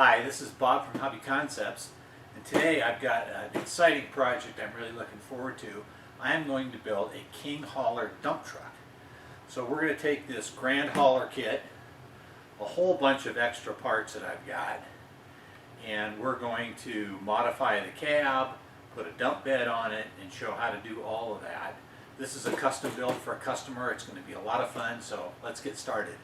Hi, this is Bob from Hobby Concepts, and today I've got an exciting project I'm really looking forward to. I am going to build a King Hauler dump truck. So we're going to take this Grand Hauler kit, a whole bunch of extra parts that I've got, and we're going to modify the cab, put a dump bed on it, and show how to do all of that. This is a custom build for a customer. It's going to be a lot of fun, so let's get started.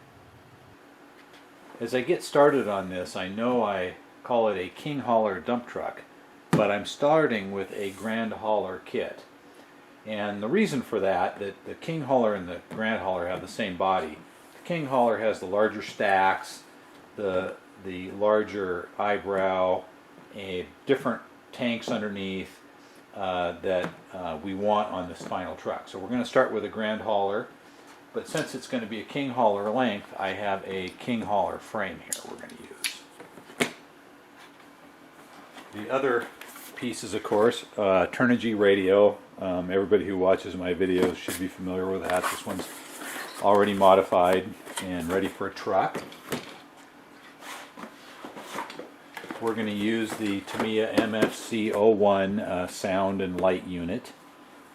As I get started on this, I know I call it a King Hauler dump truck, but I'm starting with a Grand Hauler kit. And the reason for that the King Hauler and the Grand Hauler have the same body. The King Hauler has the larger stacks, the larger eyebrow, different tanks underneath that we want on this final truck. So we're going to start with a Grand Hauler. But since it's going to be a King Hauler length, I have a King Hauler frame here we're going to use. The other pieces, of course, Turnigy radio. Everybody who watches my videos should be familiar with that. This one's already modified and ready for a truck. We're going to use the Tamiya MFC 01 sound and light unit,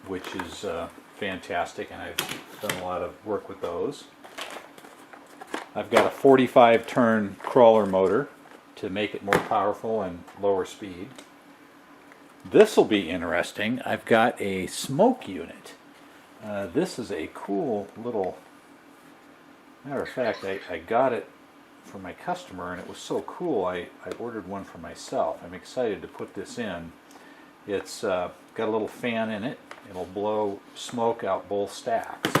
which is fantastic, and I've done a lot of work with those. I've got a 45 turn crawler motor to make it more powerful and lower speed. This will be interesting. I've got a smoke unit. This is a cool little, matter of fact, I got it for my customer and it was so cool I ordered one for myself. I'm excited to put this in. It's got a little fan in it. It'll blow smoke out both stacks.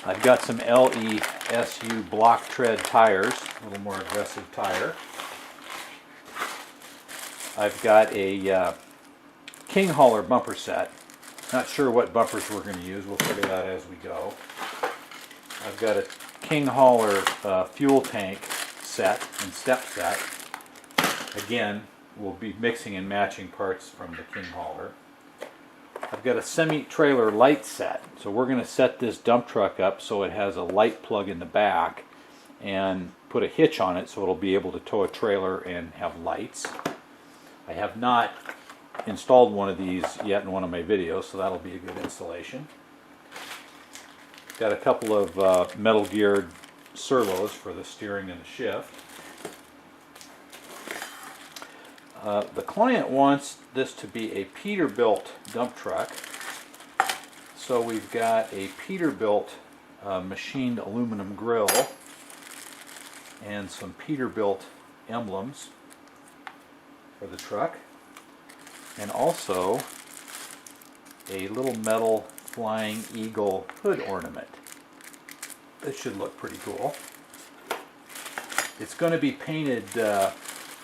I've got some LESU block tread tires, a little more aggressive tire. I've got a King Hauler bumper set. Not sure what bumpers we're going to use. We'll figure that out as we go. I've got a King Hauler fuel tank set and step set. Again, we'll be mixing and matching parts from the King Hauler. I've got a semi-trailer light set. So we're going to set this dump truck up so it has a light plug in the back and put a hitch on it so it'll be able to tow a trailer and have lights. I have not installed one of these yet in one of my videos, so that'll be a good installation. Got a couple of metal geared servos for the steering and the shift. The client wants this to be a Peterbilt dump truck, so we've got a Peterbilt machined aluminum grill and some Peterbilt emblems for the truck, and also a little metal flying eagle hood ornament. This should look pretty cool. It's going to be painted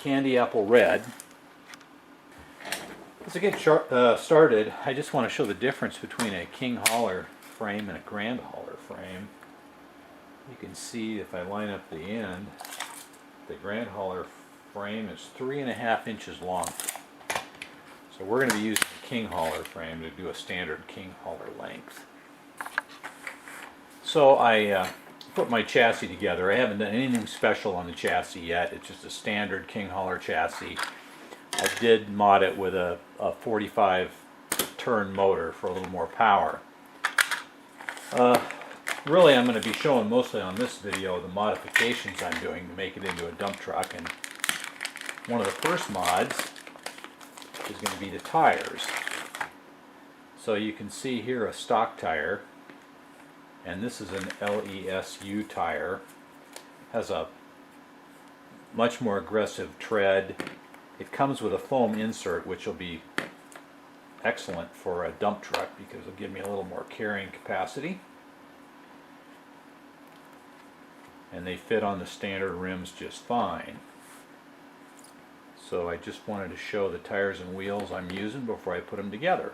candy apple red. As I get started, I just want to show the difference between a King Hauler frame and a Grand Hauler frame. You can see if I line up the end, the Grand Hauler frame is 3.5 inches long. So we're going to be using the King Hauler frame to do a standard King Hauler length. So I put my chassis together. I haven't done anything special on the chassis yet. It's just a standard King Hauler chassis. I did mod it with a 45 turn motor for a little more power. Really, I'm going to be showing mostly on this video the modifications I'm doing to make it into a dump truck. And one of the first mods is going to be the tires. So you can see here a stock tire, and this is an LESU tire. Has a much more aggressive tread. It comes with a foam insert, which will be excellent for a dump truck because it'll give me a little more carrying capacity. And they fit on the standard rims just fine. So I just wanted to show the tires and wheels I'm using before I put them together.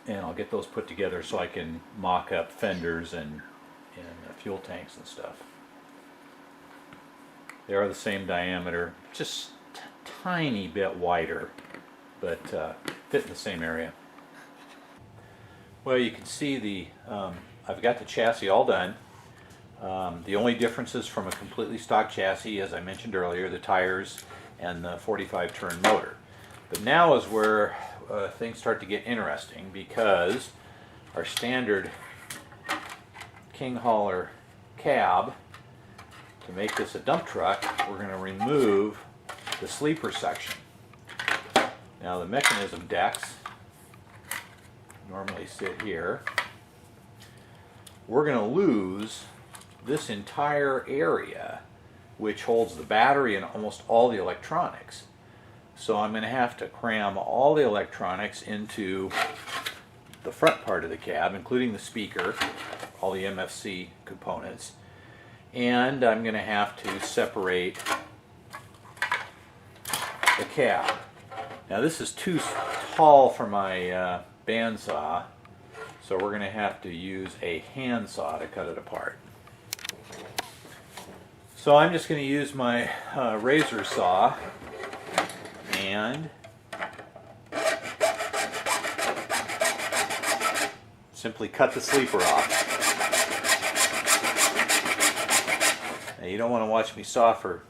And I'll get those put together so I can mock up fenders and fuel tanks and stuff. They are the same diameter, just a tiny bit wider, but fit in the same area. Well, you can see I've got the chassis all done. The only differences from a completely stock chassis, as I mentioned earlier, the tires and the 45 turn motor. But now is where things start to get interesting, because our standard King Hauler cab, to make this a dump truck, we're going to remove the sleeper section. Now the mechanism decks normally sit here. We're going to lose this entire area, which holds the battery and almost all the electronics. So I'm going to have to cram all the electronics into the front part of the cab, including the speaker, all the MFC components, and I'm going to have to separate the cab. Now this is too tall for my bandsaw, so we're going to have to use a handsaw to cut it apart. So I'm just going to use my razor saw and simply cut the sleeper off. Now you don't want to watch me saw for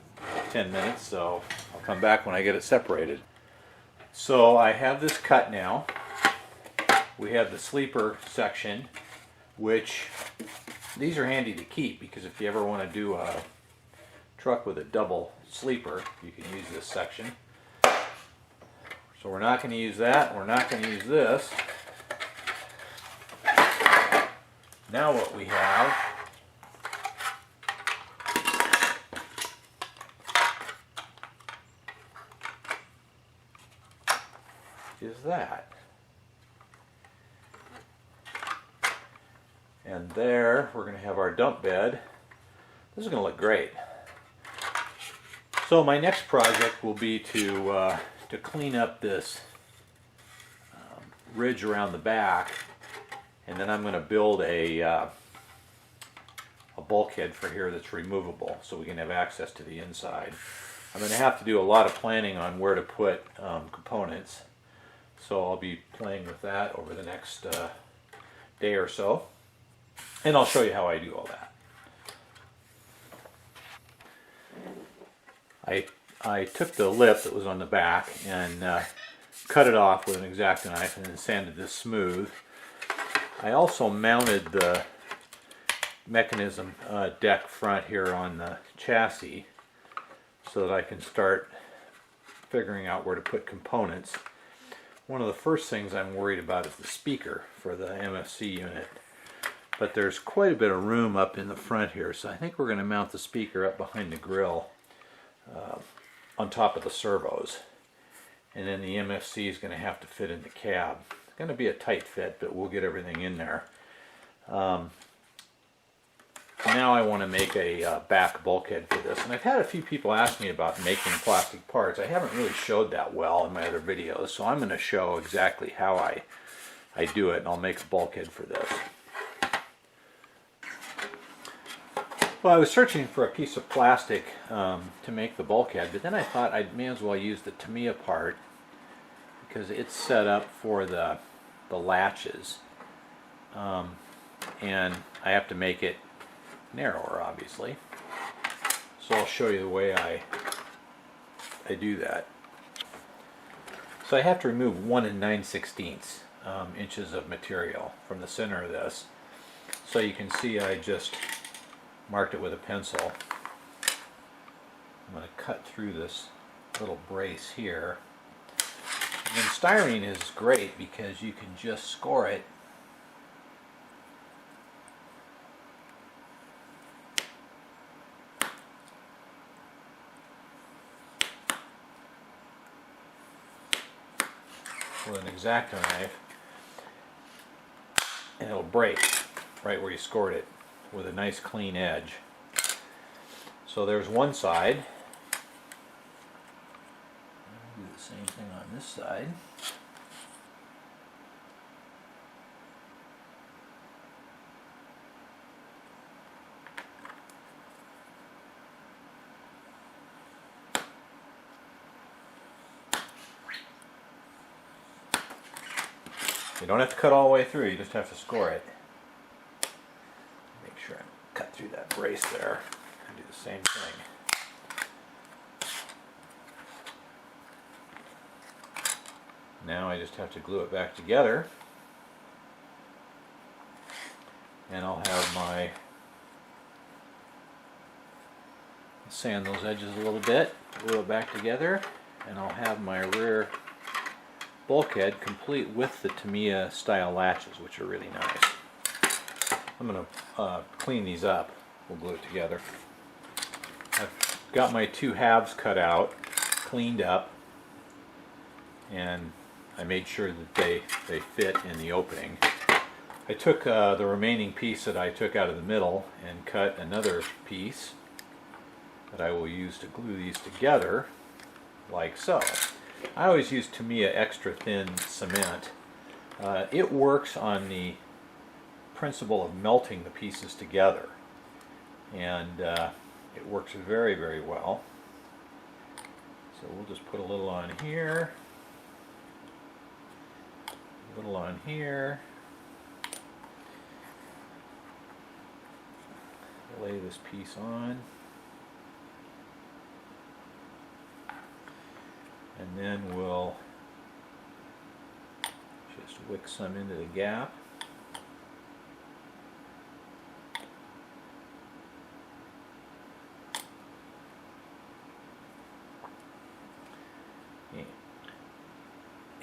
10 minutes, so I'll come back when I get it separated. So I have this cut now. We have the sleeper section, which these are handy to keep, because if you ever want to do a truck with a double sleeper, you can use this section. So we're not going to use that. We're not going to use this. Now what we have is that. And there we're going to have our dump bed. This is going to look great. So my next project will be to clean up this ridge around the back, and then I'm going to build a bulkhead for here that's removable, so we can have access to the inside. I'm going to have to do a lot of planning on where to put components, so I'll be playing with that over the next day or so, and I'll show you how I do all that. I took the lip that was on the back and cut it off with an X-Acto knife and then sanded this smooth. I also mounted the mechanism deck front here on the chassis so that I can start figuring out where to put components. One of the first things I'm worried about is the speaker for the MFC unit. But there's quite a bit of room up in the front here, so I think we're going to mount the speaker up behind the grill on top of the servos. And then the MFC is going to have to fit in the cab. It's going to be a tight fit, but we'll get everything in there. Now I want to make a back bulkhead for this. And I've had a few people ask me about making plastic parts. I haven't really showed that well in my other videos, so I'm going to show exactly how I do it, and I'll make a bulkhead for this. Well, I was searching for a piece of plastic to make the bulkhead, but then I thought I may as well use the Tamiya part because it's set up for the latches, and I have to make it narrower, obviously. So I'll show you the way I do that. So I have to remove 1 9/16 inches of material from the center of this. So you can see I just marked it with a pencil. I'm going to cut through this little brace here. And styrene is great because you can just score it with an X-Acto knife, and it'll break right where you scored it with a nice clean edge. So there's one side. I'll do the same thing on this side. You don't have to cut all the way through, you just have to score it. Make sure I'm cut through that brace there and do the same thing. Now I just have to glue it back together, and I'll have my sand those edges a little bit, glue it back together, and I'll have my rear bulkhead complete with the Tamiya style latches, which are really nice. I'm going to clean these up. We'll glue it together. I've got my two halves cut out, cleaned up, and I made sure that they fit in the opening. I took the remaining piece that I took out of the middle and cut another piece that I will use to glue these together, like so. I always use Tamiya extra thin cement. It works on the principle of melting the pieces together, and it works very, very well. So we'll just put a little on here, a little on here, lay this piece on, and then we'll just wick some into the gap.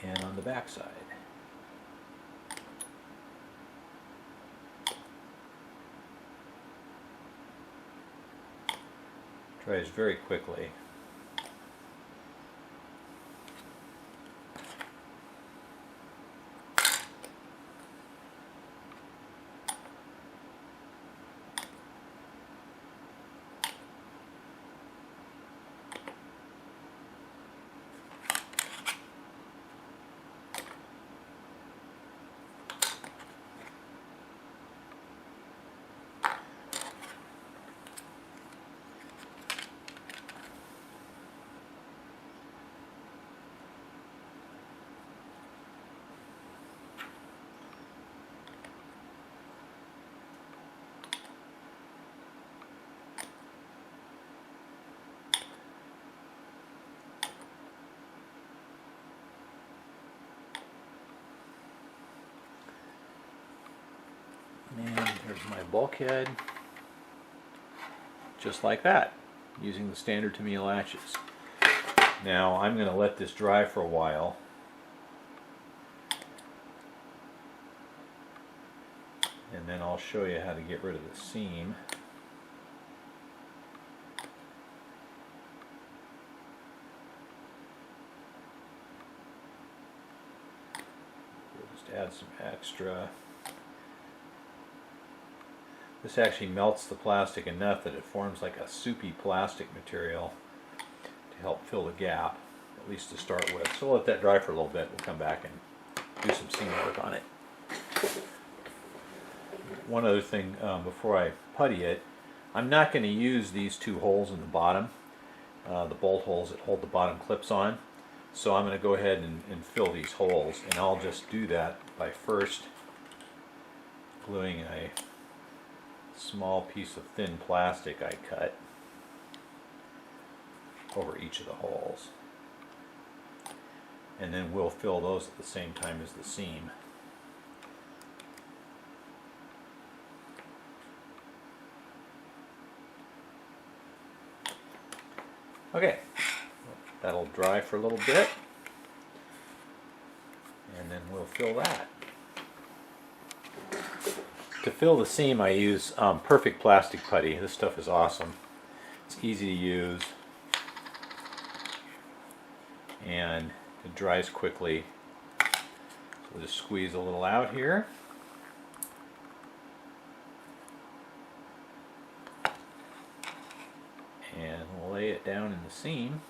And on the back side. Dries very quickly. And here's my bulkhead, just like that, using the standard Tamiya latches. Now I'm going to let this dry for a while, and then I'll show you how to get rid of the seam. We'll just add some extra. This actually melts the plastic enough that it forms like a soupy plastic material to help fill the gap, at least to start with. So we'll let that dry for a little bit. We'll come back and do some seam work on it. One other thing before I putty it, I'm not going to use these two holes in the bottom, the bolt holes that hold the bottom clips on. So I'm going to go ahead and fill these holes, and I'll just do that by first gluing a small piece of thin plastic I cut over each of the holes, and then we'll fill those at the same time as the seam. Okay, that'll dry for a little bit, and then we'll fill that. To fill the seam, I use Perfect Plastic Putty. This stuff is awesome. It's easy to use, and it dries quickly. So we'll just squeeze a little out here. And we'll lay it down in the seam.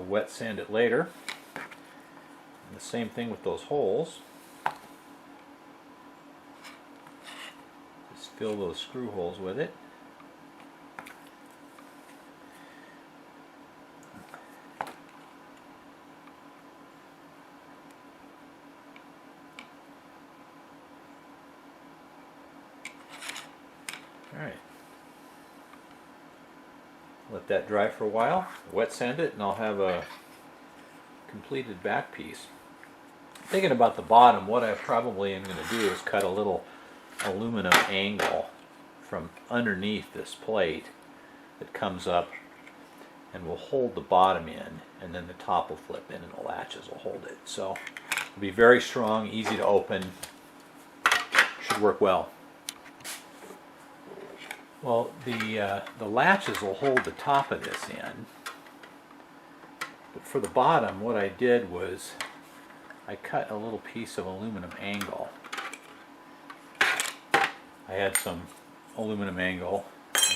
Wet sand it later. And the same thing with those holes. Just fill those screw holes with it. Alright. Let that dry for a while, wet sand it, and I'll have a completed back piece. Thinking about the bottom, what I probably am going to do is cut a little aluminum angle from underneath this plate that comes up and will hold the bottom in, and then the top will flip in and the latches will hold it. So it'll be very strong, easy to open, should work well. Well, the latches will hold the top of this in, but for the bottom, what I did was I cut a little piece of aluminum angle. I had some aluminum angle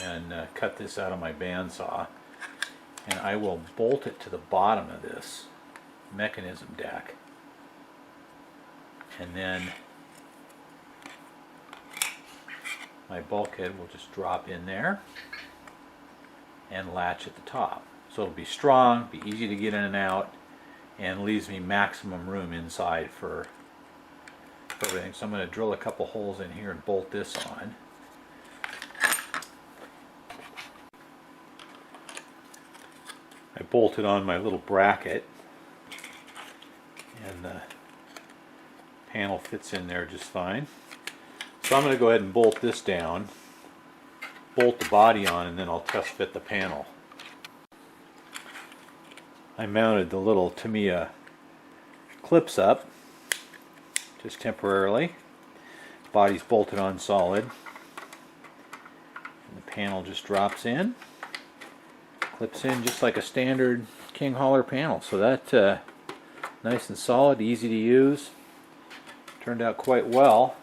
and cut this out of my bandsaw, and I will bolt it to the bottom of this mechanism deck, and then my bulkhead will just drop in there and latch at the top. So it'll be strong, be easy to get in and out, and leaves me maximum room inside for everything. So I'm going to drill a couple holes in here and bolt this on. I bolted on my little bracket, and the panel fits in there just fine. So I'm going to go ahead and bolt this down, bolt the body on, and then I'll test fit the panel. I mounted the little Tamiya clips up, just temporarily. Body's bolted on solid. And the panel just drops in, clips in just like a standard King Hauler panel. So that nice and solid, easy to use. Turned out quite well.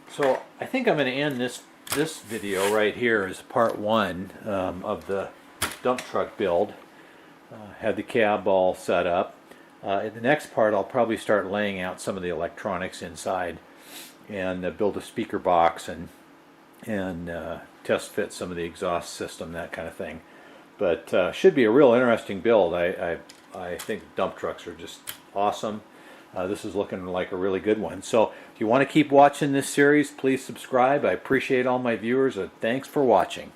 So I think I'm going to end this video right here as part one of the dump truck build. Had the cab all set up. In the next part, I'll probably start laying out some of the electronics inside and build a speaker box and test fit some of the exhaust system, that kind of thing. But should be a real interesting build. I think dump trucks are just awesome. This is looking like a really good one. So if you want to keep watching this series, please subscribe. I appreciate all my viewers. Thanks for watching.